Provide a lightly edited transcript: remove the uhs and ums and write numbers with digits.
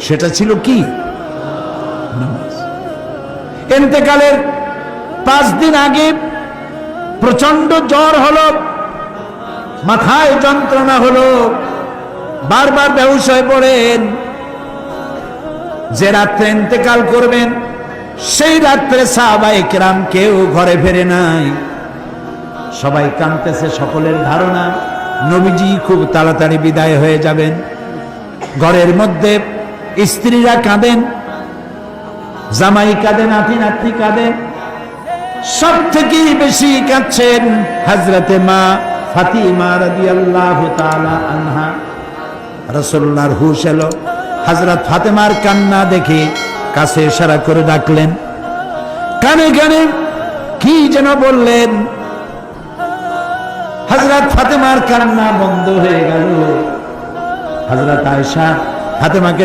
সেটা ছিল কি? নামাজ। ইন্তেকালের 5 দিন আগে প্রচন্ড জ্বর হলো, মাথায় যন্ত্রণা হলো, বারবার বেহুশ হয়ে পড়েন। যে রাত্রে ইন্তেকাল করবেন সেই রাত্রে সাহাবায়ে কেরাম কেউ ঘরে ফেরে নাই, সবাই কাঁদতেছে। সকলের ধারণা নবীজি খুব তাড়াতাড়ি বিদায় হয়ে যাবেন। ঘরের মধ্যে স্ত্রীরা কাঁদেন, জামাই কাঁদেন, নাতি নাতনি কাঁদেন। সব থেকে বেশি কাঁদছেন হযরতে মা ফাতিমা রাদিয়াল্লাহু তাআলা আনহা। রাসূলুল্লাহর হুশ এলো, হযরত ফাতেমার কান্না দেখে কাছে ইশারা করে ডাকলেন, কানে কানে কি যেন বললেন। হযরত ফাতেমার কান্না বন্ধ হয়ে গেল। হযরত আয়েশা ফাতেমাকে